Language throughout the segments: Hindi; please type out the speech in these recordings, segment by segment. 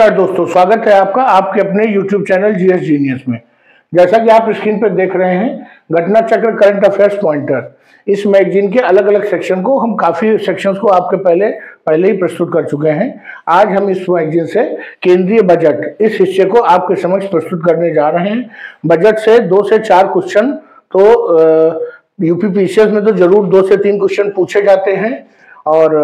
नमस्कार दोस्तों, स्वागत है आपका आपके अपने YouTube चैनल जीएस जीनियस में। जैसा कि आप स्क्रीन पर देख रहे हैं, घटना चक्र करंट अफेयर्स पॉइंटर, इस मैगजीन के अलग अलग सेक्शन को हम काफी सेक्शंस को आपके पहले ही प्रस्तुत कर चुके हैं। आज हम इस मैगजीन से केंद्रीय बजट इस हिस्से को आपके समक्ष प्रस्तुत करने जा रहे हैं। बजट से 2 से 4 क्वेश्चन तो यूपीपीसीएस में तो जरूर 2 से 3 क्वेश्चन पूछे जाते हैं और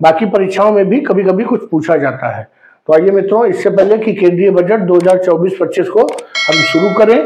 बाकी परीक्षाओं में भी कभी कभी कुछ पूछा जाता है। तो आइए मित्रों, इससे पहले कि केंद्रीय बजट 2024-25 को हम शुरू करें,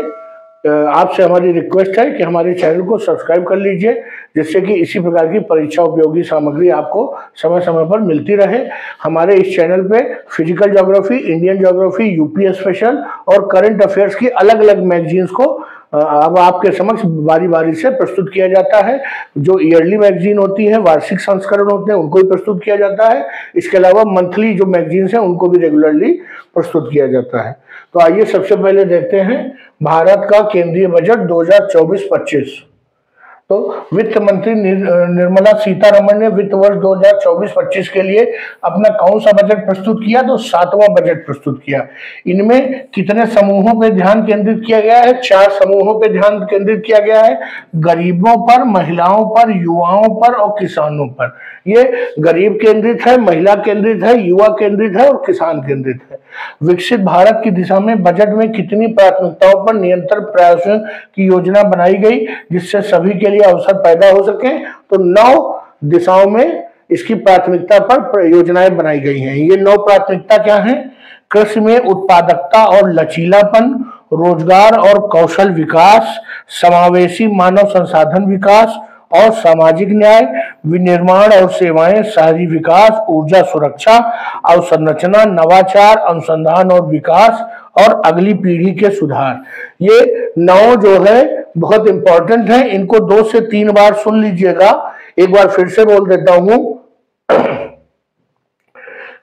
आपसे हमारी रिक्वेस्ट है कि हमारे चैनल को सब्सक्राइब कर लीजिए, जिससे कि इसी प्रकार की परीक्षा उपयोगी सामग्री आपको समय समय पर मिलती रहे। हमारे इस चैनल पे physical geography, Indian geography, UP special और करंट अफेयर्स की अलग अलग मैगजीन्स को अब आपके समक्ष बारी बारी से प्रस्तुत किया जाता है। जो ईयरली मैगजीन होती है, वार्षिक संस्करण होते हैं, उनको भी प्रस्तुत किया जाता है। इसके अलावा मंथली जो मैगजीन्स हैं उनको भी रेगुलरली प्रस्तुत किया जाता है। तो आइए सबसे पहले देखते हैं भारत का केंद्रीय बजट 2024-25। तो वित्त मंत्री निर्मला सीतारमण ने वित्त वर्ष 2024-25 के लिए अपना कौन सा बजट प्रस्तुत किया? तो 7वां बजट प्रस्तुत किया। इनमें कितने समूहों पे ध्यान केंद्रित किया गया है? 4 समूहों पे ध्यान केंद्रित किया गया है। गरीबों पर, महिलाओं पर, युवाओं पर और किसानों पर। ये गरीब केंद्रित है, महिला केंद्रित है, युवा केंद्रित है और किसान केंद्रित है। विकसित भारत की दिशा में बजट में कितनी प्राथमिकताओं पर निरंतर प्रयासों की योजना बनाई गई, जिससे सभी के लिए अवसर पैदा हो सके? तो 9 दिशाओं में इसकी प्राथमिकता पर योजनाएं बनाई गई हैं। ये 9 प्राथमिकता क्या हैं? कृषि में उत्पादकता और लचीलापन, रोजगार और कौशल विकास, समावेशी मानव संसाधन विकास और सामाजिक न्याय, विनिर्माण और सेवाएं, शहरी विकास, ऊर्जा सुरक्षा, अवसंरचना, नवाचार, अनुसंधान और विकास और अगली पीढ़ी के सुधार। ये 9 जो है बहुत इंपॉर्टेंट है। इनको 2 से 3 बार सुन लीजिएगा। एक बार फिर से बोल देता हूं।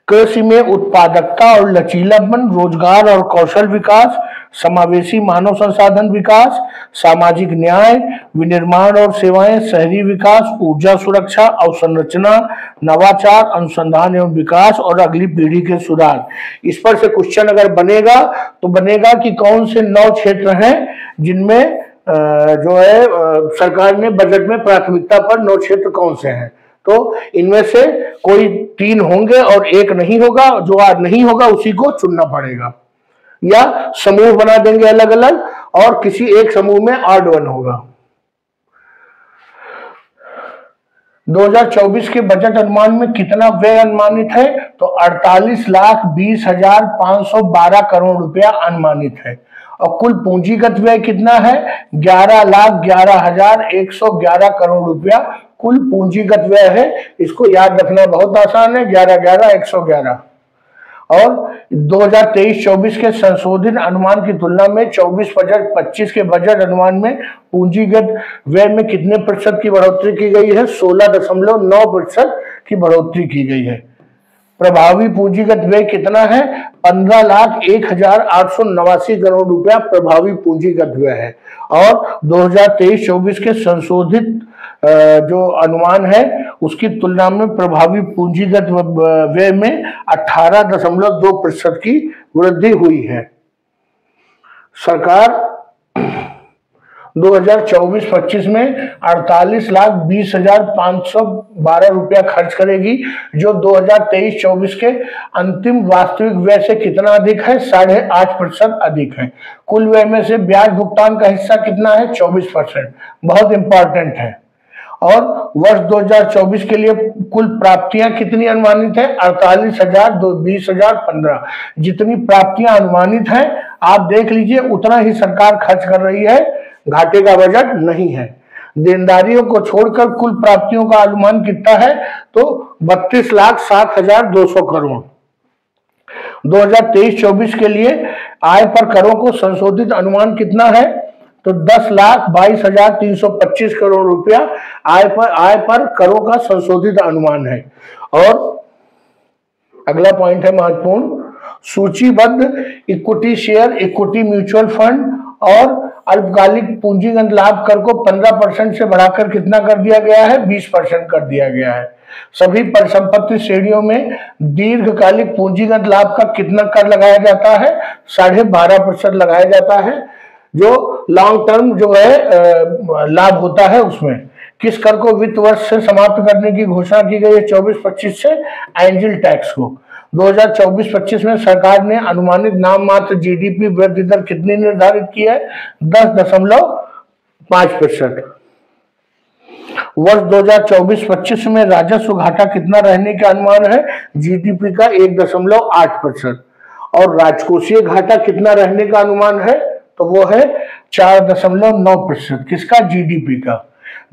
कृषि में उत्पादकता और लचीलापन, रोजगार और कौशल विकास, समावेशी मानव संसाधन विकास, सामाजिक न्याय, विनिर्माण और सेवाएं, शहरी विकास, ऊर्जा सुरक्षा, अवसंरचना, नवाचार, अनुसंधान एवं विकास और अगली पीढ़ी के सुधार। इस पर से क्वेश्चन अगर बनेगा तो बनेगा कि कौन से 9 क्षेत्र हैं जिनमें जो है सरकार ने बजट में प्राथमिकता पर 9 क्षेत्र कौन से हैं। तो इनमें से कोई 3 होंगे और 1 नहीं होगा। जो आज नहीं होगा उसी को चुनना पड़ेगा, या समूह बना देंगे अलग अलग और किसी एक समूह में ऑड वन होगा। 2024 के बजट अनुमान में कितना व्यय अनुमानित है? तो 48,20,512 करोड़ रुपया अनुमानित है। और कुल पूंजीगत व्यय कितना है? 11,11,111 करोड़ रुपया कुल पूंजीगत व्यय है। इसको याद रखना बहुत आसान है, 11,11,111। और 2023-24 के संशोधित अनुमान की तुलना में 24-25 के बजट अनुमान में पूंजीगत व्यय में कितने प्रतिशत की बढ़ोतरी की गई है? 16.9% की बढ़ोतरी की गई है। प्रभावी पूंजीगत व्यय कितना है? 15,01,889 करोड़ रुपया प्रभावी पूंजीगत व्यय है। और 2023-24 के संशोधित जो अनुमान है उसकी तुलना में प्रभावी पूंजीगत व्यय में 18.2% की वृद्धि हुई है। सरकार 2024-25 में 48,20,512 रुपया खर्च करेगी, जो 2023-24 के अंतिम वास्तविक व्यय से कितना अधिक है? 8.5% अधिक है। कुल व्यय में से ब्याज भुगतान का हिस्सा कितना है? 24%। बहुत इंपॉर्टेंट है। और वर्ष 2024 के लिए कुल प्राप्तियां कितनी अनुमानित है? 48,20,015। जितनी प्राप्तियां अनुमानित हैं आप देख लीजिए, उतना ही सरकार खर्च कर रही है, घाटे का बजट नहीं है। देनदारियों को छोड़कर कुल प्राप्तियों का अनुमान कितना है? तो 32,07,200 करोड़। 2023-24 के लिए आय पर करों को संशोधित अनुमान कितना है? तो 10,22,325 करोड़ रुपया आय पर करों का संशोधित अनुमान है। और अगला पॉइंट है महत्वपूर्ण, सूचीबद्ध equity share, equity mutual fund और अल्पकालिक पूंजीगत लाभ कर को 15% से बढ़ाकर कितना कर दिया गया है, 20% कर दिया गया है। सभी परिसंपत्ति श्रेणियों में दीर्घकालिक पूंजीगत लाभ का कितना कर लगाया जाता है, 12.5% लगाया जाता है। जो लॉन्ग टर्म जो है लाभ होता है उसमें किस कर को वित्त वर्ष से समाप्त करने की घोषणा की गई है 24-25 से, एंजल टैक्स को। 2024-25 में सरकार ने अनुमानित नाम मात्र जीडीपी वृद्धि दर कितनी निर्धारित की है, 10.5%। वर्ष 2024-25 में राजस्व घाटा कितना रहने का अनुमान है, जीडीपी का 1.8%। और राजकोषीय घाटा कितना रहने का अनुमान है, तो वो है 4.9%। किसका, जीडीपी का।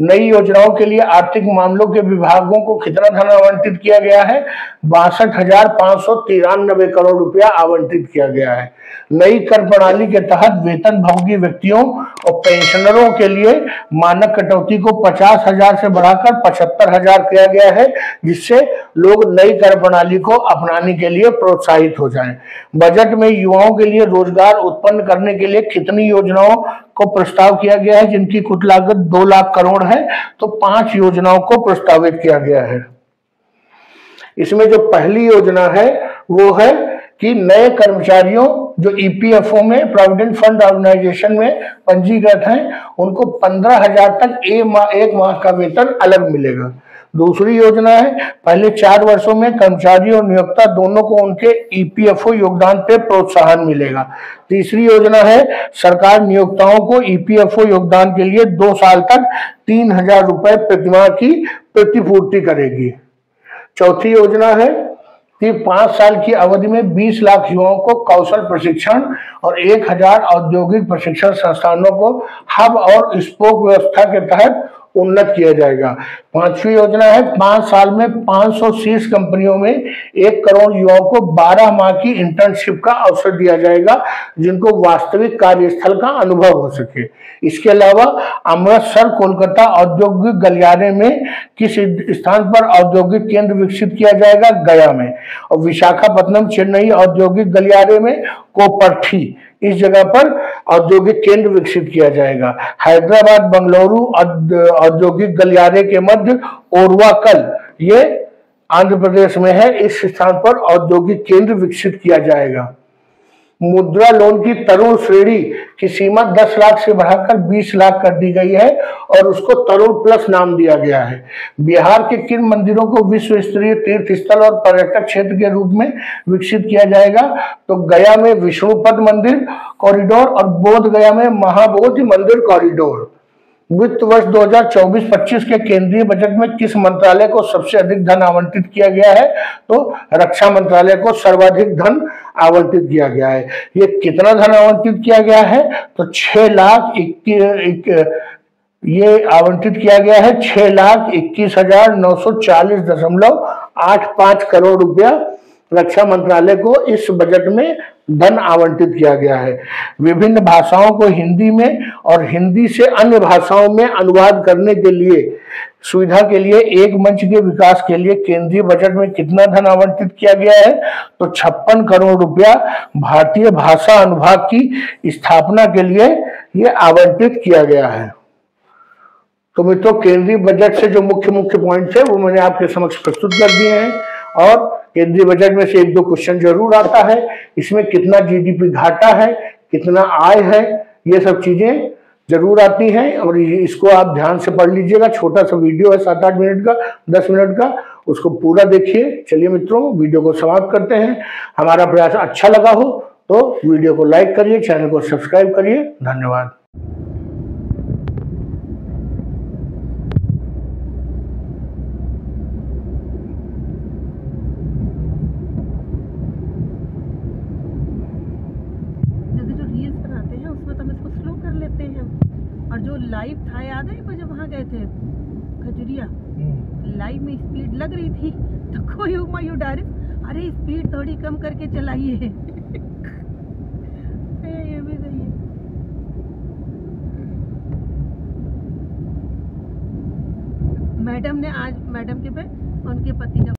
नई योजनाओं के लिए आर्थिक मामलों के विभागों को कितना धन आवंटित किया गया है, 62,593 करोड़ रुपया आवंटित किया गया है। नई कर प्रणाली के तहत वेतनभोगी व्यक्तियों और पेंशनरों के लिए मानक कटौती को 50,000 से बढ़ाकर 75,000 किया गया है, जिससे लोग नई कर प्रणाली को अपनाने के लिए प्रोत्साहित हो जाएं। बजट में युवाओं के लिए रोजगार उत्पन्न करने के लिए कितनी योजनाओं को प्रस्ताव किया गया है, जिनकी कुल लागत 2 लाख करोड़ है, तो 5 योजनाओं को प्रस्तावित किया गया है। इसमें जो पहली योजना है वो है कि नए कर्मचारियों जो ईपीएफओ में, प्रोविडेंट फंड ऑर्गेनाइजेशन में पंजीकृत हैं, उनको 15,000 तक एक माह का वेतन अलग मिलेगा। दूसरी योजना है पहले 4 वर्षों में कर्मचारी और नियोक्ता दोनों को उनके ईपीएफओ योगदान पे प्रोत्साहन मिलेगा। तीसरी योजना है सरकार नियोक्ताओं को ईपीएफओ योगदान के लिए 2 साल तक 3,000 रुपए प्रतिमाह की प्रतिपूर्ति करेगी। चौथी योजना है कि 5 साल की अवधि में 20 लाख युवाओं को कौशल प्रशिक्षण और 1,000 औद्योगिक प्रशिक्षण संस्थानों को हब और स्पोक व्यवस्था के तहत उन्नत किया जाएगा। 5वीं योजना है 5 साल में 500 शीर्ष कंपनियों में 1 करोड़ युवाओं को 12 माह की इंटर्नशिप का अवसर दिया जाएगा, जिनको वास्तविक कार्यस्थल का अनुभव हो सके। इसके अलावा अमृतसर कोलकाता औद्योगिक गलियारे में किस स्थान पर औद्योगिक केंद्र विकसित किया जाएगा, गया में। और विशाखापट्टनम चेन्नई औद्योगिक गलियारे में कोपरठी, इस जगह पर औद्योगिक केंद्र विकसित किया जाएगा। हैदराबाद बंगलुरु औद्योगिक गलियारे के मध्य ओरवाकल, ये आंध्र प्रदेश में है, इस स्थान पर औद्योगिक केंद्र विकसित किया जाएगा। मुद्रा लोन की तरुण श्रेणी की सीमा 10 लाख से बढ़ाकर 20 लाख कर दी गई है और उसको तरुण प्लस नाम दिया गया है। बिहार के किन मंदिरों को विश्व स्तरीय तीर्थ स्थल और पर्यटक क्षेत्र के रूप में विकसित किया जाएगा, तो गया में विष्णुपद मंदिर कॉरिडोर और बोध गया में महाबोधि मंदिर कॉरिडोर। वित्त वर्ष 2024-25 के केंद्रीय बजट में किस मंत्रालय को सबसे अधिक धन आवंटित किया गया है, तो रक्षा मंत्रालय को सर्वाधिक धन आवंटित किया गया है। ये कितना धन आवंटित किया गया है, तो 6,21,000 ये आवंटित किया गया है 6,21,940.85 करोड़ रुपया रक्षा मंत्रालय को इस बजट में धन आवंटित किया गया है। विभिन्न भाषाओं को हिंदी में और हिंदी से अन्य भाषाओं में अनुवाद करने के लिए सुविधा के लिए एक मंच के विकास के लिए केंद्रीय बजट में कितना धन आवंटित किया गया है, तो 56 करोड़ रुपया भारतीय भाषा अनुभाग की स्थापना के लिए ये आवंटित किया गया है। तो मित्रों, केंद्रीय बजट से जो मुख्य मुख्य पॉइंट्स है वो मैंने आपके समक्ष प्रस्तुत कर दिए हैं। और केंद्रीय बजट में से 1-2 क्वेश्चन जरूर आता है, इसमें कितना जीडीपी घाटा है, कितना आय है, ये सब चीजें जरूर आती हैं और इसको आप ध्यान से पढ़ लीजिएगा। छोटा सा वीडियो है 7-8 मिनट का, 10 मिनट का, उसको पूरा देखिए। चलिए मित्रों, वीडियो को समाप्त करते हैं। हमारा प्रयास अच्छा लगा हो तो वीडियो को लाइक करिए, चैनल को सब्सक्राइब करिए। धन्यवाद। और जो लाइव था, याद है जब वहाँ गए थे खजुरिया, लाइव में स्पीड लग रही थी तो कोई हुमायूं डायरेक्ट, अरे स्पीड थोड़ी कम करके चलाइए। ये भी सही है। मैडम ने आज मैडम के पे उनके पति का